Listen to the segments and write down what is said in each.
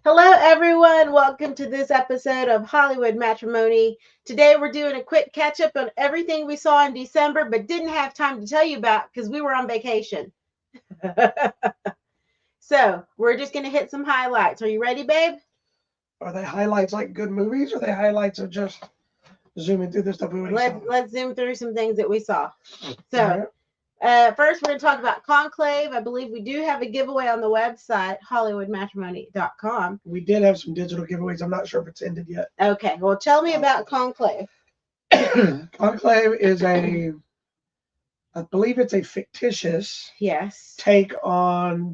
Hello, everyone. Welcome to this episode of Hollywood Matrimony. Today, we're doing a quick catch up on everything we saw in December, but didn't have time to tell you about because we were on vacation. So, we're just going to hit some highlights. Are you ready, babe? Are they highlights like good movies, or are they highlights of just zooming through the stuff we already saw? Let's zoom through some things that we saw. All So, right. first, we're going to talk about Conclave. I believe we do have a giveaway on the website, hollywoodmatrimony.com. We did have some digital giveaways. I'm not sure if it's ended yet. Okay, well, tell me about Conclave. Conclave is I believe it's a fictitious Yes, take on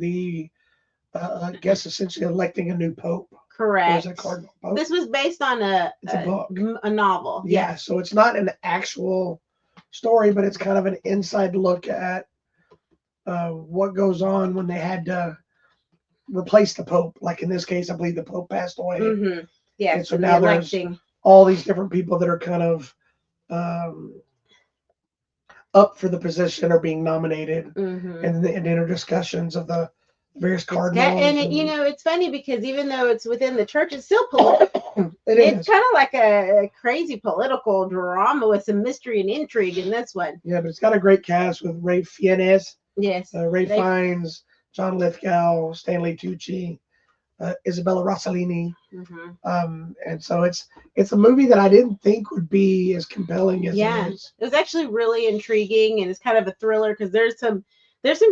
I guess essentially electing a new pope. Or is correct. it cardinal pope? This was based on It's a book. a novel. Yeah, so it's not an actual story, but it's kind of an inside look at what goes on when they had to replace the pope. Like in this case, I believe the pope passed away. Mm-hmm. Yes. And so and now the there's electing. all these different people that are kind of up for the position or being nominated, Mm-hmm. and the inner discussions of the various It's cardinals. and it, it's funny because even though it's within the church, it's still political. It's kind of like a crazy political drama with some mystery and intrigue in this one. Yeah, but it's got a great cast with Ray Fiennes, Yes. Ray Fiennes, John Lithgow, Stanley Tucci, Isabella Rossellini. And so it's a movie that I didn't think would be as compelling as it is. It was actually really intriguing, and it's kind of a thriller because there's some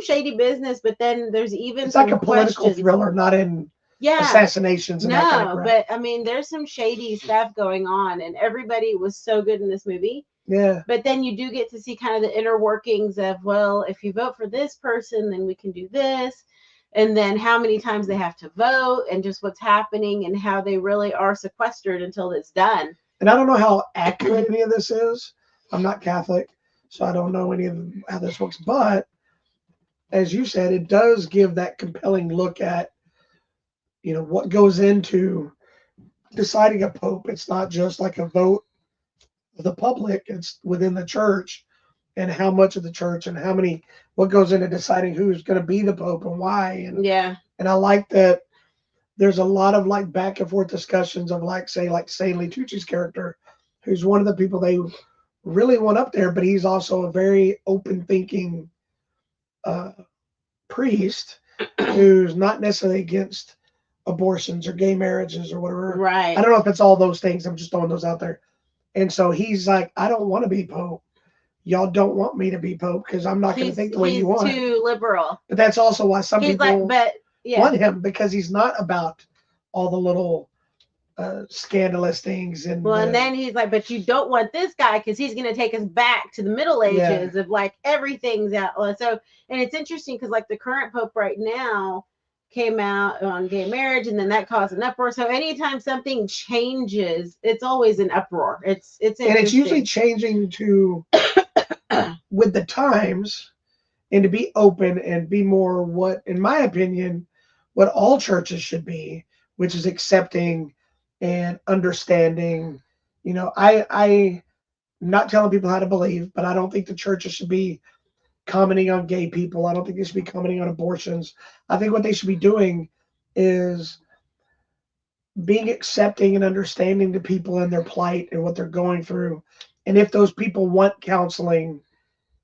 shady business, but then there's even It's some like a political questions. thriller, not in assassinations and that kind of crap. But I mean, there's some shady stuff going on, and everybody was so good in this movie. Yeah. But then you do get to see kind of the inner workings of, well, if you vote for this person, then we can do this. And then how many times they have to vote and just what's happening and how they really are sequestered until it's done. And I don't know how accurate any of this is. I'm not Catholic, so I don't know any of how this works. But as you said, it does give that compelling look at, what goes into deciding a pope. It's not just like a vote of the public. It's within the church and how much of the church and what goes into deciding who's going to be the pope and why. And I like that there's a lot of like back and forth discussions of like Stanley Tucci's character, who's one of the people they really want up there, but he's also a very open thinking priest who's not necessarily against abortions or gay marriages or whatever. Right. I don't know if it's all those things. I'm just throwing those out there. And so he's like, I don't want to be pope. Y'all don't want me to be pope because I'm not going to think the way you want. He's too liberal. But that's also why some people want him, because he's not about all the little scandalous things. And then he's like, but you don't want this guy because he's going to take us back to the Middle Ages of like everything's out. So, and it's interesting because like the current pope right now came out on gay marriage, and then that caused an uproar. So anytime something changes, it's always an uproar. It's and it's usually changing to with the times, and to be open and be more what, in my opinion, what all churches should be, which is accepting and understanding. I'm not telling people how to believe, but I don't think the churches should be commenting on gay people. I don't think they should be commenting on abortions. I think what they should be doing is being accepting and understanding to people and their plight and what they're going through. And if those people want counseling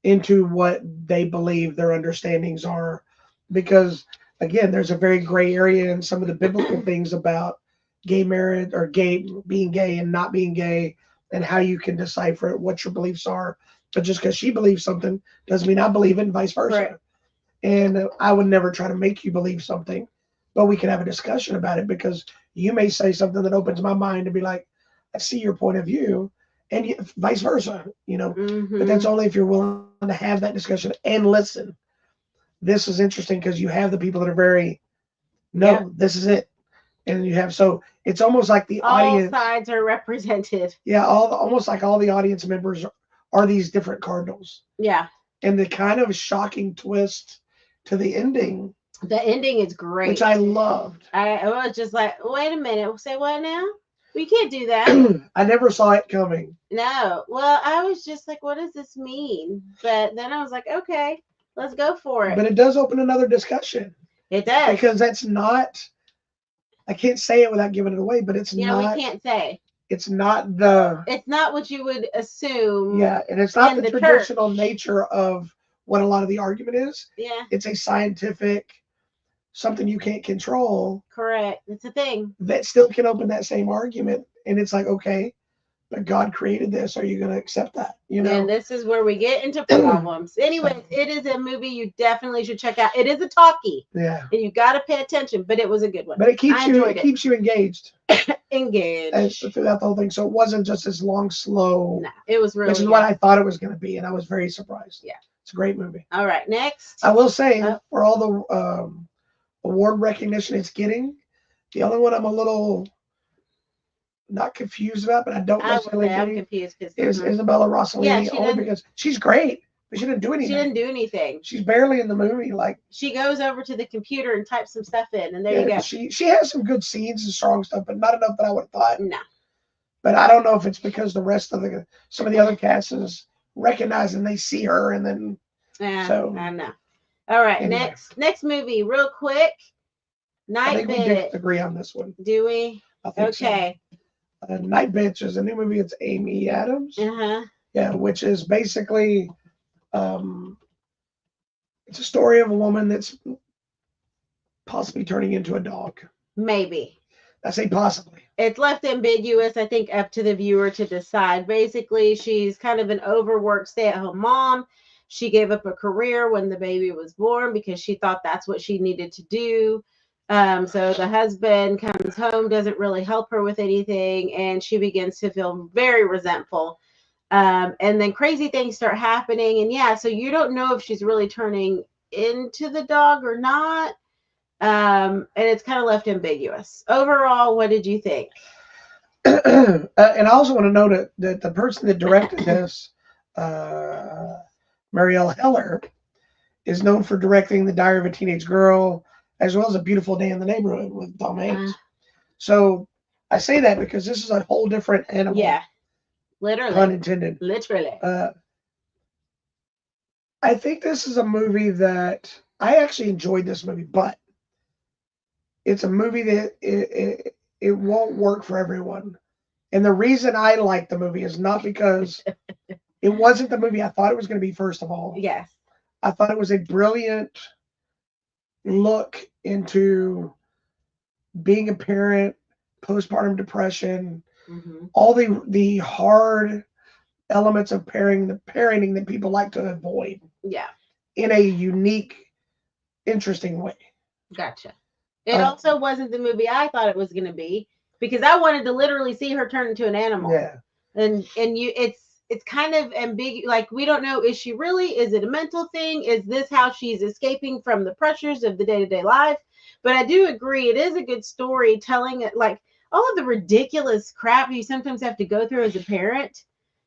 into what they believe their understandings are, because again, there's a very gray area in some of the biblical things about gay marriage or being gay and not being gay, and how you can decipher it, what your beliefs are. But just because she believes something doesn't mean I believe it, and vice versa. Right. And I would never try to make you believe something, but we can have a discussion about it, because you may say something that opens my mind to be like, I see your point of view, and vice versa, But that's only if you're willing to have that discussion and listen. This is interesting because you have the people that are very, this is it. And you have, so it's almost like the audience. All sides are represented. Yeah, almost like all the audience members are these different cardinals. Yeah. And the kind of shocking twist to the ending. The ending is great. Which I loved. I was just like, wait a minute. Say what now? We can't do that. I never saw it coming. No. Well, I was just like, what does this mean? But then I was like, okay, let's go for it. But it does open another discussion. It does. Because that's not, I can't say it without giving it away, but it's Yeah, not. we can't say. It's not the. It's not what you would assume. Yeah, and it's not in the traditional nature of what a lot of the argument is. Yeah. It's a scientific, something you can't control. Correct. It's a thing. That still can open that same argument. And it's like, okay, but God created this. Are you going to accept that? You know? And this is where we get into problems. Anyways, it is a movie you definitely should check out. It is a talkie. Yeah. And you got to pay attention, but it was a good one. But it keeps keeps you engaged. Engaged. Throughout the whole thing. So it wasn't just this long, slow. No, it was really which is what I thought it was going to be. And I was very surprised. Yeah. It's a great movie. All right. Next. I will say, for all the award recognition it's getting, the only one I'm a little not confused about, but I don't necessarily I'm confused is Isabella Rossellini, only because she's great, but she didn't do anything. She didn't do anything. She's barely in the movie. Like she goes over to the computer and types some stuff in, and there you go. She has some good scenes and strong stuff, but not enough that I would have thought. No. But I don't know if it's because the rest of some of the other cast is recognizing they see her, and then so I know. All right, anyway. Next movie, real quick. Nightbitch. I think we do agree on this one. Do we? I think okay. So. Nightbitch is a new movie. It's Amy Adams. Uh-huh. Yeah, which is basically, it's a story of a woman that's possibly turning into a dog. Maybe. I say possibly. It's left ambiguous, I think, up to the viewer to decide. Basically, she's kind of an overworked stay-at-home mom. She gave up a career when the baby was born because she thought that's what she needed to do. So the husband comes home, doesn't really help her with anything, and she begins to feel very resentful. And then crazy things start happening. And so you don't know if she's really turning into the dog or not. And it's kind of left ambiguous. Overall, what did you think? And I also want to note that the person that directed this, Marielle Heller, is known for directing The Diary of a Teenage Girl, as well as A Beautiful Day in the Neighborhood with Tom Hanks. So I say that because this is a whole different animal. Yeah, literally. Pun intended. Literally. I think this is a movie that I actually enjoyed this movie, but it's a movie that it won't work for everyone. And the reason I like the movie is not because it wasn't the movie I thought it was going to be, first of all. Yes. I thought it was a brilliant look into being a parent, postpartum depression, all the hard elements of parenting that people like to avoid. Yeah. In a unique, interesting way. Gotcha. It also wasn't the movie I thought it was going to be, because I wanted to literally see her turn into an animal. Yeah. And it's kind of ambiguous. Like, we don't know, is she really? Is it a mental thing? Is this how she's escaping from the pressures of the day-to-day life? But I do agree, it is a good story telling it, like, all of the ridiculous crap you sometimes have to go through as a parent.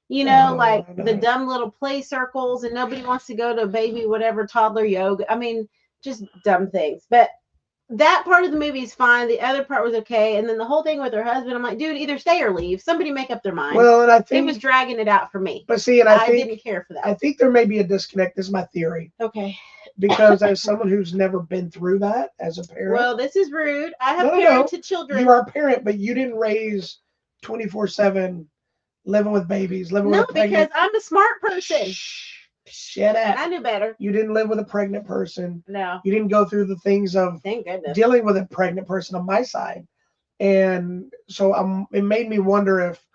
You know, the dumb little play circles, and nobody wants to go to baby whatever toddler yoga. I mean, just dumb things. But that part of the movie is fine. The other part was okay. And then the whole thing with her husband, I'm like, dude, either stay or leave. Somebody make up their mind. Well, and I think it was dragging it out for me. But see, and I didn't care for that. I think there may be a disconnect. This is my theory. Okay. Because as someone who's never been through that as a parent. Well, this is rude. I have parented children. You are a parent, but you didn't raise 24/7 living with babies, living with a pregnant. No, because I'm a smart person. Shut up. I knew better. You didn't live with a pregnant person. No. You didn't go through the things of dealing with a pregnant person on my side. And so it made me wonder if.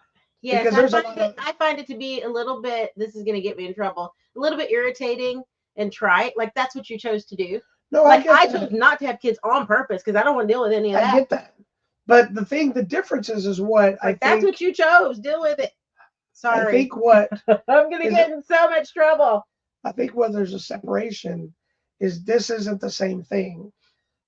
Yes, I find it to be a little bit, this is going to get me in trouble, a little bit irritating and trite. Like, that's what you chose to do. No, like, I chose not to have kids on purpose because I don't want to deal with any of that. I get that. But the difference is what I think. That's what you chose. Deal with it. Sorry. I think what I'm going to get in so much trouble. I think when there's a separation is this isn't the same thing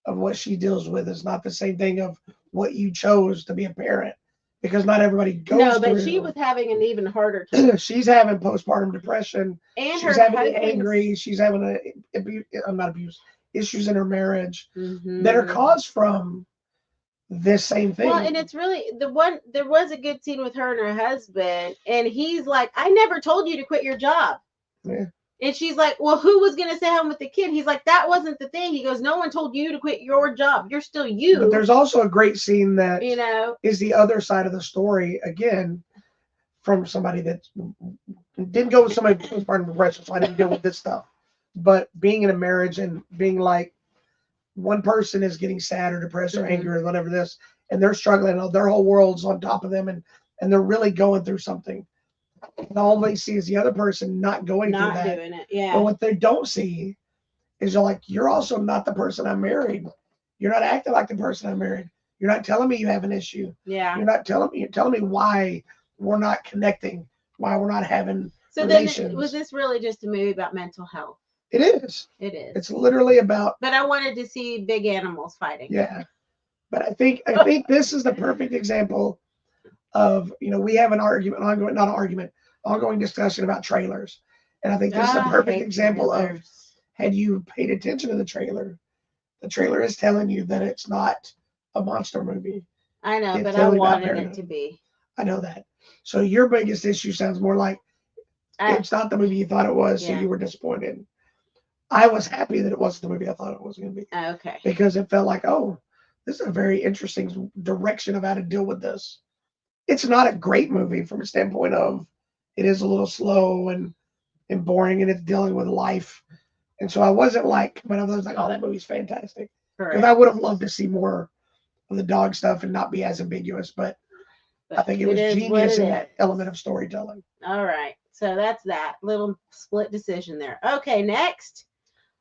of what she deals with. Is not the same thing of what you chose to be a parent, because not everybody goes through. No, but she was having an even harder time. She's having postpartum depression. And she's having angry. She's having issues in her marriage that are caused from this same thing. Well, and it's really there was a good scene with her and her husband, and he's like, I never told you to quit your job. Yeah. And she's like, well, who was going to stay home with the kid? He's like, that wasn't the thing. He goes, no one told you to quit your job. You're still you. But there's also a great scene that is the other side of the story, again, from somebody that didn't go with somebody who was part of depression, so I didn't deal with this stuff. But being in a marriage and being like, one person is getting sad or depressed or angry or whatever this, and they're struggling, and their whole world's on top of them, and they're really going through something. And all they see is the other person not going through that. Doing it, yeah. But what they don't see is you're like, you're also not the person I married. You're not acting like the person I married. You're not telling me you have an issue. Yeah. You're telling me why we're not connecting, why we're not having relations. Then was this really just a movie about mental health? It is. It is. It's literally about. But I wanted to see big animals fighting. Yeah. But I think this is the perfect example of, we have an ongoing discussion about trailers. And I think this is a perfect example of, had you paid attention to the trailer is telling you that it's not a monster movie. I know, but I wanted it to be. I know that. So your biggest issue sounds more like it's not the movie you thought it was, so you were disappointed. I was happy that it wasn't the movie I thought it was going to be. Okay. Because it felt like, this is a very interesting direction of how to deal with this. It's not a great movie from a standpoint of it is a little slow and boring, and it's dealing with life. And so I wasn't like, when I was like, that movie's fantastic. Because I would have loved to see more of the dog stuff and not be as ambiguous. But I think it was genius in that element of storytelling. All right. So that's that little split decision there. Okay, next.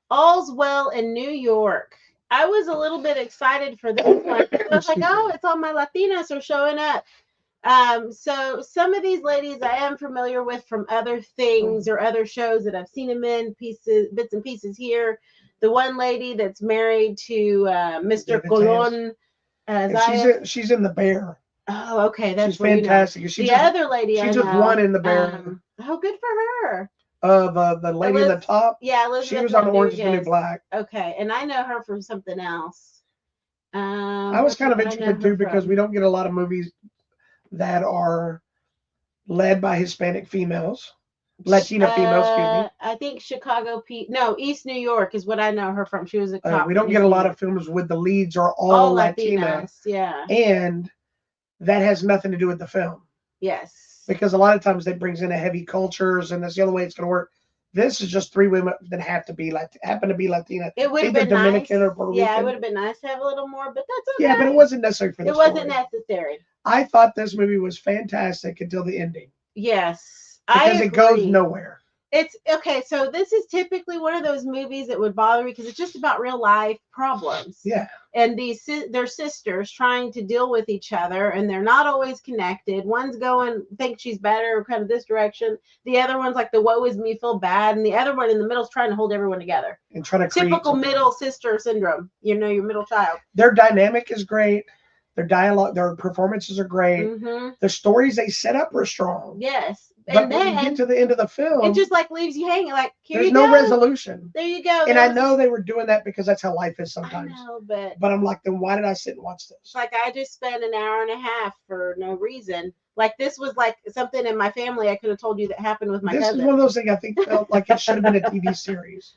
Allswell in New York. I was a little bit excited for this one. I was like, it's all my Latinas are showing up. So some of these ladies I am familiar with from other things or other shows that I've seen them in bits and pieces here. The one lady that's married to Mr. Colon. She's in The Bear. Oh, okay. That's she's fantastic. The other lady she just won in The Bear. Good for her. The lady at the top. Yeah, Elizabeth she was on Orange is the New Black. Okay, and I know her from something else. I was kind of interested too because we don't get a lot of movies that are led by Hispanic females, Latina females. Excuse me. I think East New York is what I know her from. She was a cop. We don't get a lot of films with the leads are all Latina. Yeah, and that has nothing to do with the film. Yes. Because a lot of times that brings in a heavy cultures, and that's the only way it's going to work. This is just three women that happen to be Latina. It would have been Dominican nice. or Puerto Rican. Yeah, it would have been nice to have a little more, but that's okay. Yeah, but it wasn't necessary for this. It wasn't necessary. I thought this movie was fantastic until the ending. Yes, because it goes nowhere. It's okay. So this is typically one of those movies that would bother me because it's just about real life problems. Yeah. And they're sisters trying to deal with each other, and they're not always connected. One's thinks she's better, kind of this direction. The other one's like the woe is me, feel bad, and the other one in the middle is trying to hold everyone together. And trying to typical middle sister syndrome. Your middle child. Their dynamic is great. Their dialogue, their performances are great. Mm-hmm. The stories they set up are strong. Yes. But when you get to the end of the film, it just leaves you hanging. Like, there's no resolution. There you go. And I know they were doing that because that's how life is sometimes. I know, but I'm like, then why did I sit and watch this? Like, I just spent an hour and a half for no reason. Like, this was like something in my family I could have told you that happened with my cousin. This is one of those things I think felt like it should have been a TV series.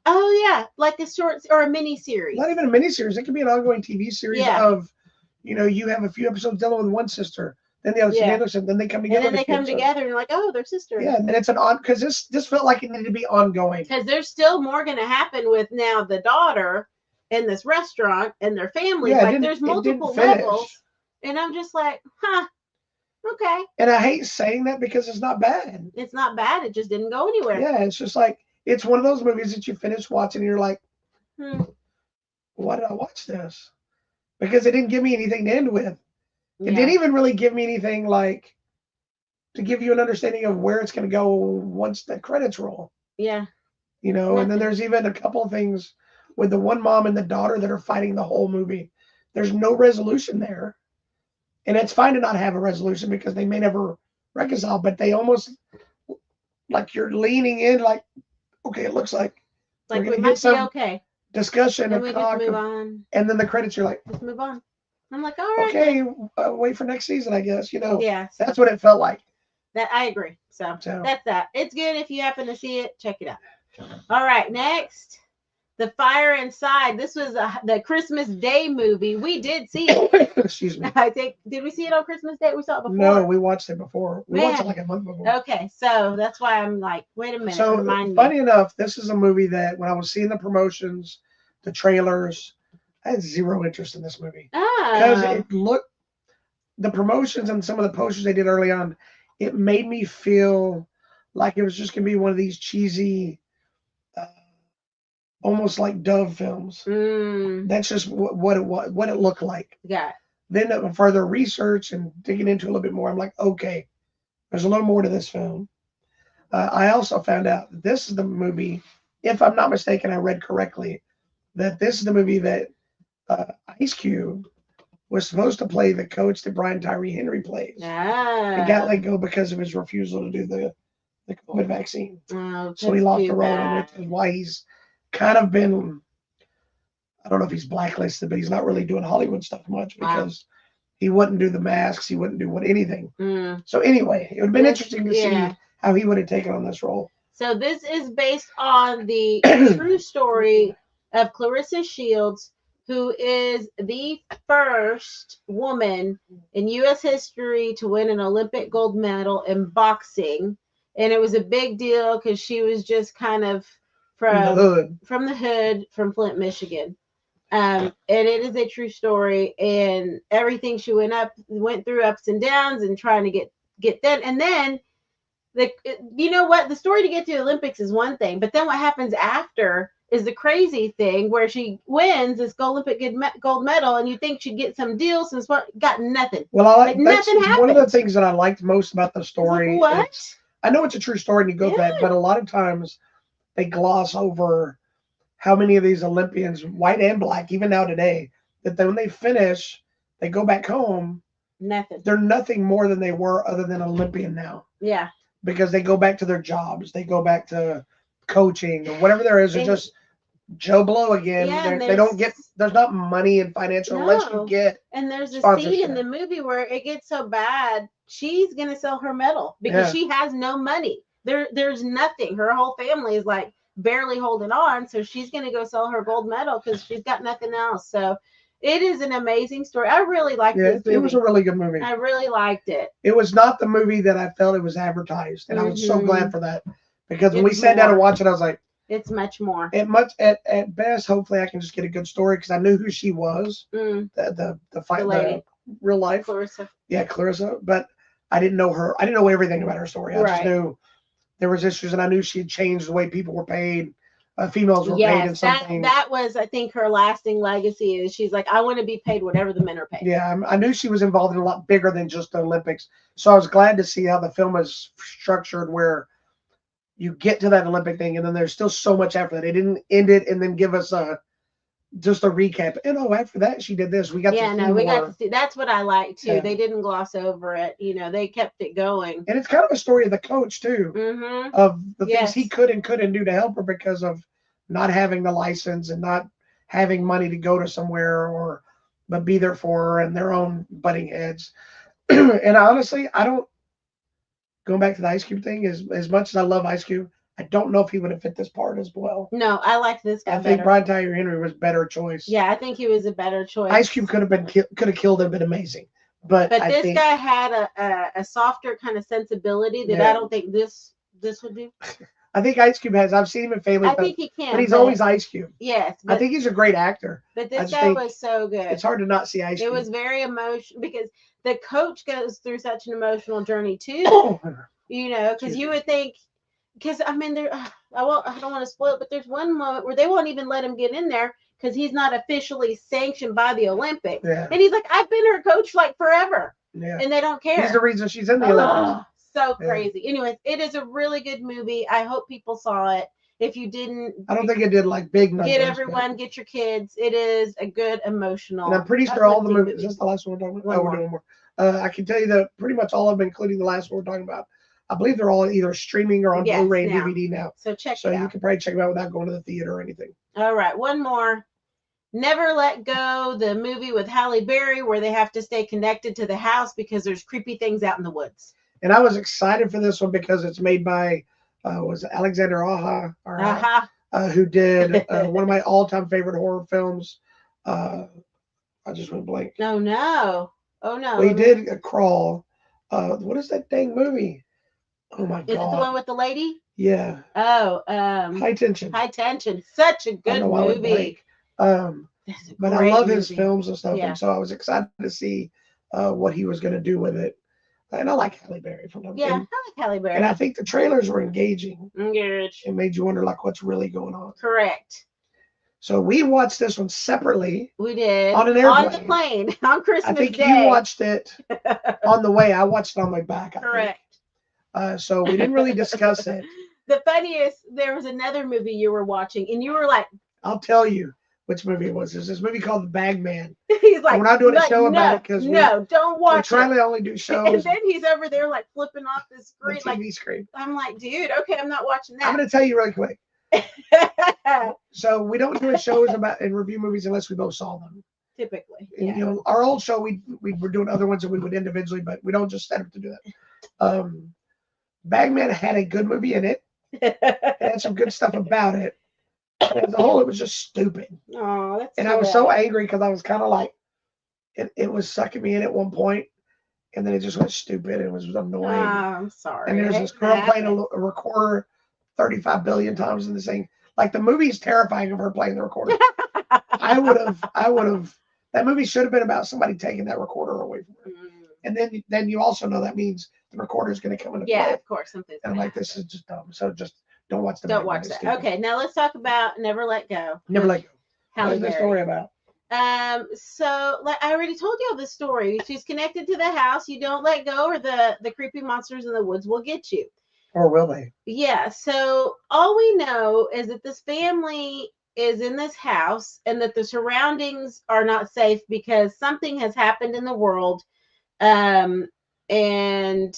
Oh yeah, like a short or a mini series. Not even a mini series. It could be an ongoing TV series of, you have a few episodes dealing with one sister. Then the other sister, then they come together. And then they come together and you're like, oh, they're sisters. Yeah, and then it's because this felt like it needed to be ongoing. Because there's still more going to happen with now the daughter in this restaurant and their family. Yeah, like there's multiple levels. And I'm just like, okay. And I hate saying that because it's not bad. It's not bad. It just didn't go anywhere. Yeah, it's just like, it's one of those movies that you finish watching and you're like, why did I watch this? Because it didn't give me anything to end with. It didn't even really give me anything like to give you an understanding of where it's going to go once the credits roll. Yeah. And then there's even a couple of things with the one mom and the daughter that are fighting the whole movie. There's no resolution there. And it's fine to not have a resolution because they may never reconcile, but they almost like you're leaning in like, okay, it looks like we might be okay. Discussion and we just move on. And then the credits, you're like, let's move on. I'm like, all right. Okay, wait for next season, I guess. Yeah. That's what it felt like. That I agree. So that's that. It's good if you happen to see it. Check it out. All right, next. The Fire Inside. This was the Christmas Day movie. We did see it. Excuse me. I think, did we see it on Christmas Day? We saw it before. No, we watched it before. We watched it like a month before. Okay, so that's why I'm like, wait a minute. So funny enough, this is a movie that when I was seeing the promotions, the trailers, I had zero interest in this movie because it looked, the promotions and some of the posters they did early on, it made me feel like it was just gonna be one of these cheesy, almost like Dove films. That's just what it looked like. Yeah. Then further research and digging into it a little bit more, I'm like, okay, there's a little more to this film. I also found out that this is the movie, if I'm not mistaken, I read correctly, that this is the movie that Ice Cube was supposed to play the coach that Brian Tyree Henry plays. He got let go because of his refusal to do the COVID vaccine. So he lost the role, which is why he's kind of been, I don't know if he's blacklisted, but he's not really doing Hollywood stuff much because he wouldn't do the masks. He wouldn't do anything. So anyway, it would have been interesting to see how he would have taken on this role. So this is based on the true story of Clarissa Shields, who is the first woman in U.S. history to win an Olympic gold medal in boxing. And it was a big deal because she was just kind of from the hood, from Flint, Michigan. And it is a true story, and everything she went through ups and downs and trying to get that. And then you know what? The story to get to the Olympics is one thing, but then what happens after is the crazy thing where she wins this Olympic gold medal, and you think she'd get some deal, since got nothing. Well, nothing happened. One of the things that I liked most about the story. What? I know it's a true story and you go back, but a lot of times they gloss over how many of these Olympians, white and black, even now today, that when they finish, they go back home. Nothing. They're nothing more than they were other than Olympian now. Yeah. Because they go back to their jobs. They go back to coaching or whatever there is. They're just Joe Blow again. Yeah, they don't get, there's not money and financial unless you get. And there's a scene in the movie where it gets so bad, she's going to sell her medal because she has no money. There's nothing. Her whole family is like barely holding on. So she's going to go sell her gold medal because she's got nothing else. So it is an amazing story. I really liked this movie. It was a really good movie. I really liked it. It was not the movie that I felt it was advertised. And I was so glad for that. Because when we sat down and watched it, I was like, it's much more. At best, hopefully I can just get a good story because I knew who she was. The fight, the real life. Clarissa. Yeah, Clarissa. But I didn't know her. I didn't know everything about her story. I just knew there was issues, and I knew she had changed the way people were paid. Females were paid in something. That was, I think, her lasting legacy is she's like, I want to be paid whatever the men are paid. Yeah, I knew she was involved in a lot bigger than just the Olympics. So I was glad to see how the film is structured where you get to that Olympic thing, and then there's still so much after that. They didn't end it and then give us just a recap. And after that, she did this. We got to see. That's what I like too. Yeah. They didn't gloss over it. They kept it going. And it's kind of a story of the coach too, of the things he could and couldn't do to help her because of not having the license and not having money to go to somewhere but be there for her and their own butting heads. And honestly, going back to the Ice Cube thing, as much as I love Ice Cube, I don't know if he would have fit this part as well. No, I like this guy. I think Brian Tyree Henry was a better choice. Yeah, I think he was a better choice. Ice Cube could have killed him, been amazing. But this guy had a softer kind of sensibility that I don't think this would do. I think Ice Cube has. I've seen him in Family. I think he can. But he's always Ice Cube. Yes. I think he's a great actor. But this guy was so good. It's hard to not see Ice Cube. It was very emotional because the coach goes through such an emotional journey too. Because you would think, because I mean, I don't want to spoil it, but there's one moment where they won't even let him get in there because he's not officially sanctioned by the Olympics. Yeah. And he's like, I've been her coach like forever. Yeah. And they don't care. He's the reason she's in the Olympics. So crazy. Anyways, it is a really good movie. I hope people saw it. If you didn't, I don't think it did like big numbers. Get everyone, get your kids. It is a good emotional. And I'm pretty sure all the movies. Is this the last one we're talking about? We're doing more. I can tell you that pretty much all of them, including the last one we're talking about, I believe they're all either streaming or on Blu-ray and DVD now. So check it out. So you can probably check them out without going to the theater or anything. All right, one more. Never Let Go, the movie with Halle Berry where they have to stay connected to the house because there's creepy things out in the woods. And I was excited for this one because it's made by was it Alexander Aja, who did one of my all-time favorite horror films. I just went blank. Oh no! Oh no! Well, he did a Crawl. What is that dang movie? Oh my god! Is it the one with the lady? Yeah. Oh, High Tension. High Tension. Such a good movie. But I love his films and stuff, and so I was excited to see what he was going to do with it. And I like Halle Berry from him. Yeah, I like Halle Berry. And I think the trailers were engaging. Engaged. It made you wonder, like, what's really going on. Correct. So we watched this one separately. We did. On an airplane. On the plane. On Christmas Day. I think you watched it on the way. I watched it on my back. Correct. So we didn't really discuss it. The funniest, there was another movie you were watching, and you were like... I'll tell you which movie it was. There's this movie called The Bagman. He's like... And we're not doing a show about it because don't watch we're trying to only do shows. And then he's over there like flipping off the screen. The TV screen. I'm like, dude, okay, I'm not watching that. I'm going to tell you really quick. So we don't do shows about and review movies unless we both saw them. Typically. Yeah. You know, our old show, we were doing other ones that we would individually, but we don't just set up to do that. Bagman had a good movie in it. It had some good stuff about it. As a whole, it was just stupid. Oh, that's and I was so angry because I was kind of like, it was sucking me in at one point, and then it just went stupid and it was annoying. Oh, I'm sorry. And there's this girl playing a recorder 35 billion times in the same. Like, the movie is terrifying of her playing the recorder. I would have. That movie should have been about somebody taking that recorder away from her. And then you also know that means the recorder is going to come into play. Yeah, of course. And I'm like, this is just dumb. So just don't watch the. Don't watch that. Okay, now let's talk about Never Let Go. Never Let Go. What is the story about? So like I already told you the story. She's connected to the house. You don't let go, or the creepy monsters in the woods will get you. Or will they? Yeah. So all we know is that this family is in this house and that the surroundings are not safe because something has happened in the world. And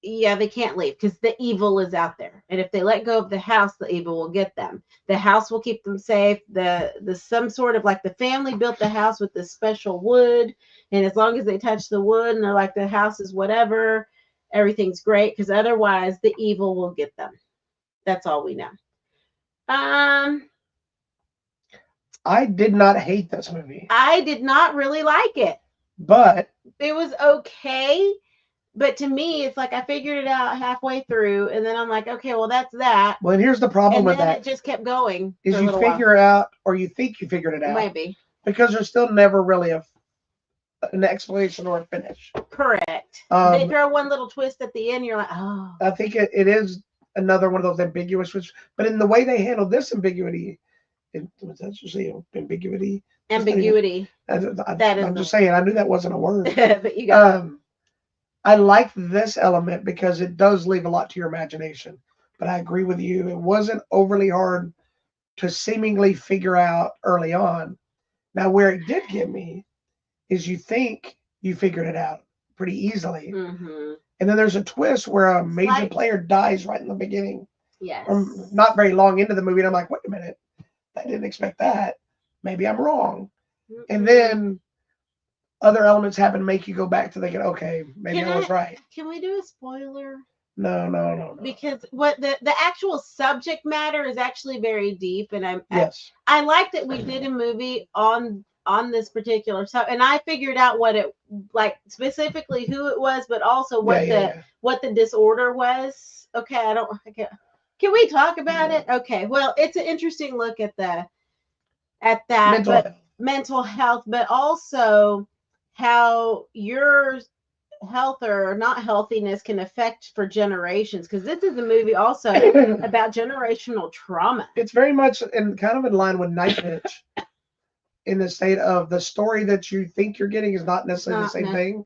yeah, they can't leave because the evil is out there. And if they let go of the house, the evil will get them. The house will keep them safe. The some sort of like the family built the house with this special wood. And as long as they touch the wood and they're like, the house is whatever, everything's great, because otherwise the evil will get them. That's all we know. I did not hate this movie. I did not really like it. But it was okay. But to me, it's like I figured it out halfway through, and then I'm like, okay, well, that's that. Well, and here's the problem with that. And then it just kept going. Is you figure out, or you think you figured it out. Maybe. Because there's still never really an explanation or a finish. Correct. They throw one little twist at the end, you're like, oh. I think it is another one of those ambiguous twists. But in the way they handled this ambiguity, ambiguity? Ambiguity. I'm just saying, I knew that wasn't a word. But you got I like this element because it does leave a lot to your imagination. But I agree with you. It wasn't overly hard to seemingly figure out early on. Now, where it did get me is you think you figured it out pretty easily. Mm-hmm. And then there's a twist where a major player dies right in the beginning. Yes. Or not very long into the movie. And I'm like, wait a minute. I didn't expect that. Maybe I'm wrong. Mm-hmm. And then other elements happen to make you go back to thinking, okay, maybe I was right. Can we do a spoiler? No. Because what the actual subject matter is actually very deep, and I like that we did a movie on this particular stuff, and I figured out what it like specifically who it was, but also what the disorder was. Okay, can we talk about it? Okay, well, it's an interesting look at that mental health, but also how your health or not healthiness can affect for generations, because this is a movie also about generational trauma. It's very much kind of in line with Nightbitch in the state of the story that you think you're getting is not necessarily the same thing.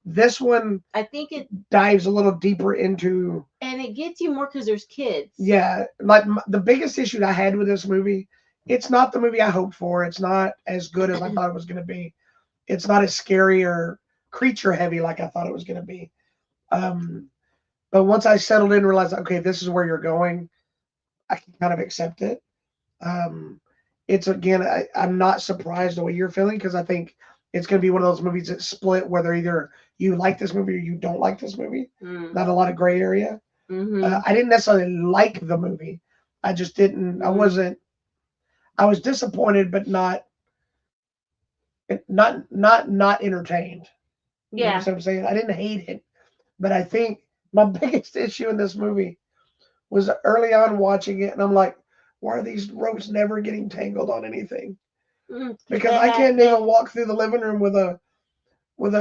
This one, I think it dives a little deeper into, and it gets you more because there's kids. Yeah, like the biggest issue that I had with this movie, it's not the movie I hoped for. It's not as good as I thought it was going to be. It's not as scary or creature heavy like I thought it was going to be. But once I settled in and realized, okay, this is where you're going, I can kind of accept it. It's again, I'm not surprised the way you're feeling, because I think it's going to be one of those movies that split, whether either you like this movie or you don't like this movie. Not a lot of gray area. I didn't necessarily like the movie. I just didn't. I wasn't. I was disappointed, but not entertained. You know what I'm saying? I didn't hate it, but I think my biggest issue in this movie was early on watching it, and I'm like, why are these ropes never getting tangled on anything? Because I can't even walk through the living room with a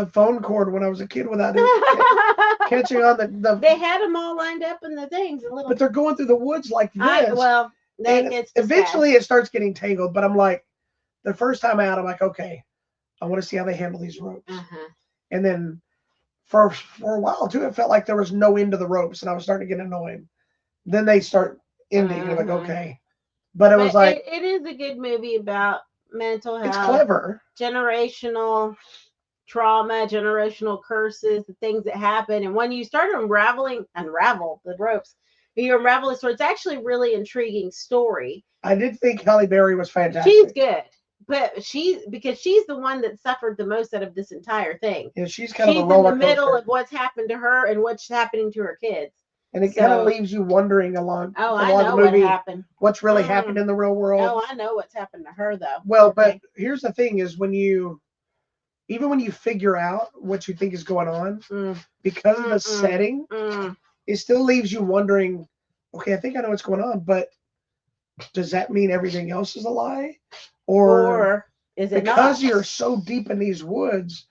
phone cord when I was a kid without it catching on the. They had them all lined up in the things, but they're going through the woods like this. Eventually it starts getting tangled, but I'm like, the first time out, I'm like, okay, I want to see how they handle these ropes. And then for a while too, it felt like there was no end to the ropes, and I was starting to get annoyed. Then they start ending, and I'm like, okay. But it was like it is a good movie about mental health. It's clever. Generational trauma, generational curses, the things that happen, and when you start unravel the ropes, you unravel it. So it's actually a really intriguing story. I did think Halle Berry was fantastic. She's good. But she's the one that suffered the most out of this entire thing. Yeah, she's kind of a roller coaster. In the middle of what's happened to her and what's happening to her kids. And it kind of leaves you wondering along. Oh, I know what happened. What's really happened in the real world? Oh, I know what's happened to her though. Well, but here's the thing: is when you figure out what you think is going on, because of the setting, it still leaves you wondering. Okay, I think I know what's going on, but does that mean everything else is a lie? Or is it because you're so deep in these woods,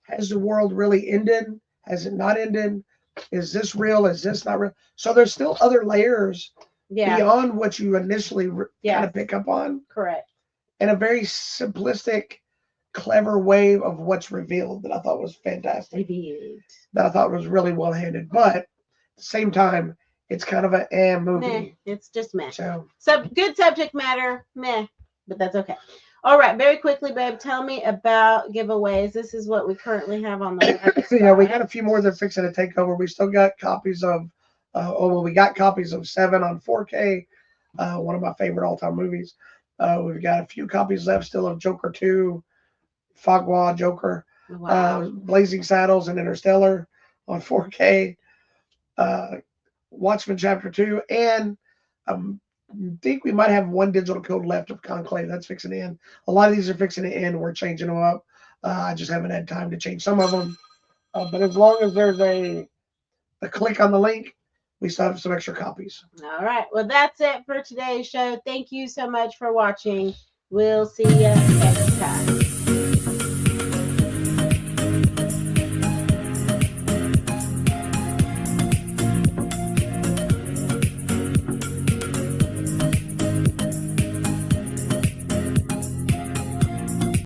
has the world really ended? Has it not ended? Is this real? Is this not real? So there's still other layers beyond what you initially kind of pick up on. Correct. In a very simplistic, clever way of what's revealed that I thought was fantastic. That I thought was really well handled. But at the same time, it's kind of a movie. Meh. It's just meh. So good subject matter, meh. But that's okay. All right, very quickly, babe, tell me about giveaways. This is what we currently have on the website. Yeah, we got a few more that are fixing to take over. We still got copies of, we got copies of 7 on 4K, one of my favorite all-time movies. We've got a few copies left still of Joker 2, Fogwa, Joker, Blazing Saddles, and Interstellar on 4K, Watchmen Chapter 2, and I think we might have one digital code left of Conclave. That's fixing to end. A lot of these are fixing to end. We're changing them up. I just haven't had time to change some of them. But as long as there's a click on the link, we still have some extra copies. All right. Well, that's it for today's show. Thank you so much for watching. We'll see you next time.